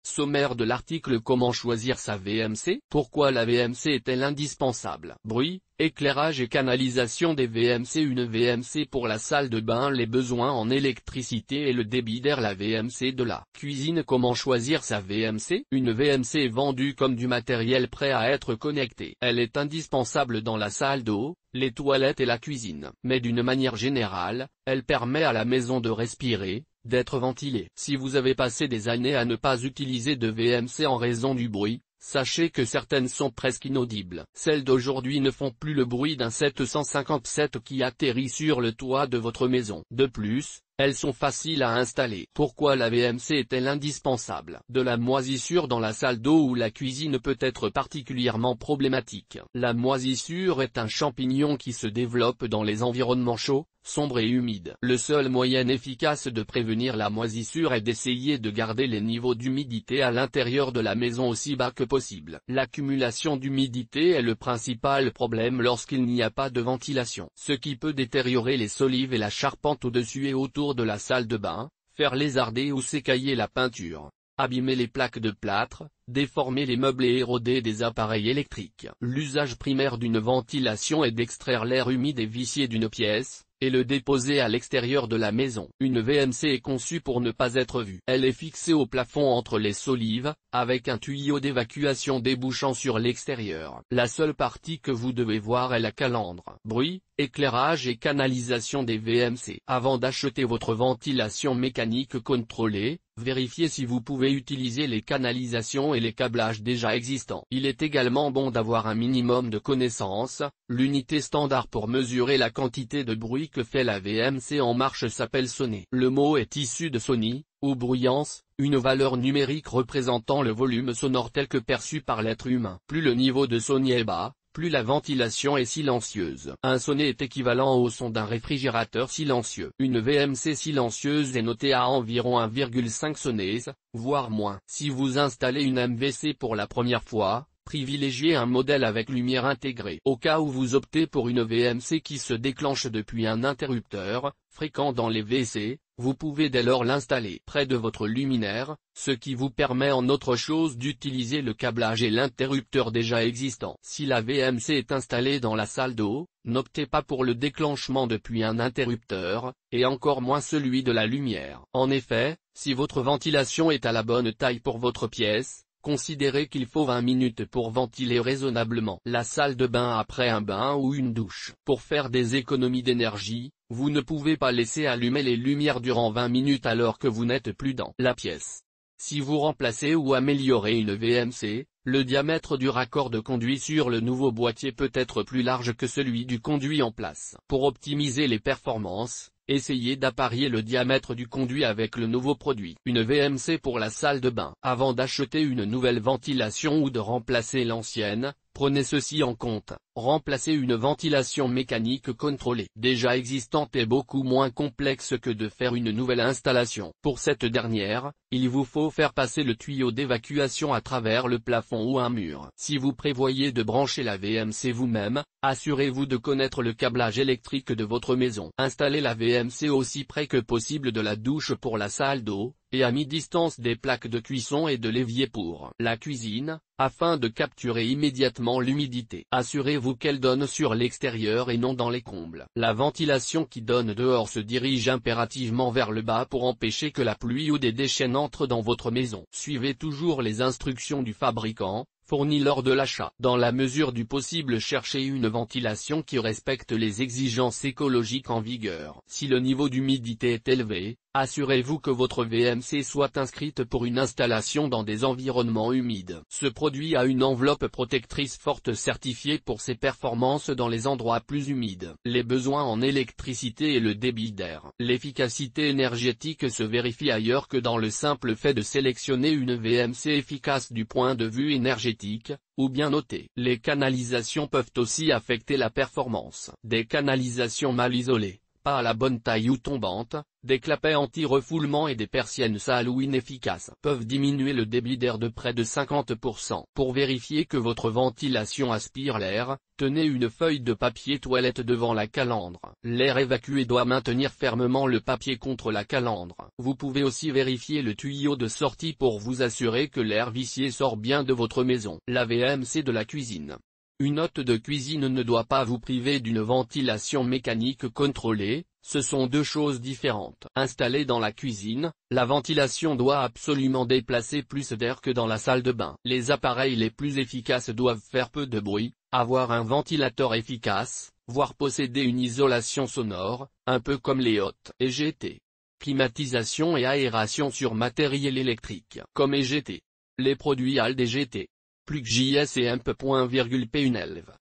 Sommaire de l'article. Comment choisir sa VMC? Pourquoi la VMC est-elle indispensable? Bruit, éclairage et canalisation des VMC. Une VMC pour la salle de bain. Les besoins en électricité et le débit d'air. La VMC de la cuisine. Comment choisir sa VMC? Une VMC est vendue comme du matériel prêt à être connecté. Elle est indispensable dans la salle d'eau, les toilettes et la cuisine. Mais d'une manière générale, elle permet à la maison de respirer, d'être ventilée. Si vous avez passé des années à ne pas utiliser de VMC en raison du bruit, sachez que certaines sont presque inaudibles. Celles d'aujourd'hui ne font plus le bruit d'un 757 qui atterrit sur le toit de votre maison. De plus, elles sont faciles à installer. Pourquoi la VMC est-elle indispensable? De la moisissure dans la salle d'eau ou la cuisine peut être particulièrement problématique. La moisissure est un champignon qui se développe dans les environnements chauds, sombres et humides. Le seul moyen efficace de prévenir la moisissure est d'essayer de garder les niveaux d'humidité à l'intérieur de la maison aussi bas que possible. L'accumulation d'humidité est le principal problème lorsqu'il n'y a pas de ventilation, ce qui peut détériorer les solives et la charpente au-dessus et autour de la salle de bain, faire lézarder ou s'écailler la peinture, abîmer les plaques de plâtre, déformer les meubles et éroder des appareils électriques. L'usage primaire d'une ventilation est d'extraire l'air humide et vicié d'une pièce, et le déposer à l'extérieur de la maison. Une VMC est conçue pour ne pas être vue. Elle est fixée au plafond entre les solives, avec un tuyau d'évacuation débouchant sur l'extérieur. La seule partie que vous devez voir est la calandre. Bruit, éclairage et canalisation des VMC. Avant d'acheter votre ventilation mécanique contrôlée, vérifiez si vous pouvez utiliser les canalisations et les câblages déjà existants. Il est également bon d'avoir un minimum de connaissances. L'unité standard pour mesurer la quantité de bruit que fait la VMC en marche s'appelle sonnet. Le mot est issu de soni, ou bruyance, une valeur numérique représentant le volume sonore tel que perçu par l'être humain. Plus le niveau de soni est bas, plus la ventilation est silencieuse. Un sonnet est équivalent au son d'un réfrigérateur silencieux. Une VMC silencieuse est notée à environ 1,5 sonnets, voire moins. Si vous installez une MVC pour la première fois, privilégiez un modèle avec lumière intégrée. Au cas où vous optez pour une VMC qui se déclenche depuis un interrupteur, fréquent dans les WC, vous pouvez dès lors l'installer près de votre luminaire, ce qui vous permet en autre chose d'utiliser le câblage et l'interrupteur déjà existant. Si la VMC est installée dans la salle d'eau, n'optez pas pour le déclenchement depuis un interrupteur, et encore moins celui de la lumière. En effet, si votre ventilation est à la bonne taille pour votre pièce, considérez qu'il faut 20 minutes pour ventiler raisonnablement la salle de bain après un bain ou une douche. Pour faire des économies d'énergie, vous ne pouvez pas laisser allumer les lumières durant 20 minutes alors que vous n'êtes plus dans la pièce. Si vous remplacez ou améliorez une VMC, le diamètre du raccord de conduit sur le nouveau boîtier peut être plus large que celui du conduit en place. Pour optimiser les performances, essayez d'apparier le diamètre du conduit avec le nouveau produit. Une VMC pour la salle de bain. Avant d'acheter une nouvelle ventilation ou de remplacer l'ancienne, prenez ceci en compte. Remplacer une ventilation mécanique contrôlée déjà existante est beaucoup moins complexe que de faire une nouvelle installation. Pour cette dernière, il vous faut faire passer le tuyau d'évacuation à travers le plafond ou un mur. Si vous prévoyez de brancher la VMC vous-même, assurez-vous de connaître le câblage électrique de votre maison. Installez la VMC aussi près que possible de la douche pour la salle d'eau, et à mi-distance des plaques de cuisson et de l'évier pour la cuisine, afin de capturer immédiatement l'humidité. Assurez-vous qu'elle donne sur l'extérieur et non dans les combles. La ventilation qui donne dehors se dirige impérativement vers le bas pour empêcher que la pluie ou des déchets n'entrent dans votre maison. Suivez toujours les instructions du fabricant, fournies lors de l'achat. Dans la mesure du possible, cherchez une ventilation qui respecte les exigences écologiques en vigueur. Si le niveau d'humidité est élevé, assurez-vous que votre VMC soit inscrite pour une installation dans des environnements humides. Ce produit a une enveloppe protectrice forte certifiée pour ses performances dans les endroits plus humides. Les besoins en électricité et le débit d'air. L'efficacité énergétique se vérifie ailleurs que dans le simple fait de sélectionner une VMC efficace du point de vue énergétique, ou bien noté. Les canalisations peuvent aussi affecter la performance. Des canalisations mal isolées, pas à la bonne taille ou tombantes, des clapets anti-refoulement et des persiennes sales ou inefficaces peuvent diminuer le débit d'air de près de 50%. Pour vérifier que votre ventilation aspire l'air, tenez une feuille de papier toilette devant la calandre. L'air évacué doit maintenir fermement le papier contre la calandre. Vous pouvez aussi vérifier le tuyau de sortie pour vous assurer que l'air vicié sort bien de votre maison. La VMC de la cuisine. Une hôte de cuisine ne doit pas vous priver d'une ventilation mécanique contrôlée, ce sont deux choses différentes. Installée dans la cuisine, la ventilation doit absolument déplacer plus d'air que dans la salle de bain. Les appareils les plus efficaces doivent faire peu de bruit, avoir un ventilateur efficace, voire posséder une isolation sonore, un peu comme les hôtes EGT. Climatisation et aération sur matériel électrique. Comme EGT. Les produits ALD EGT. PLUG JS et IMP.P une élève.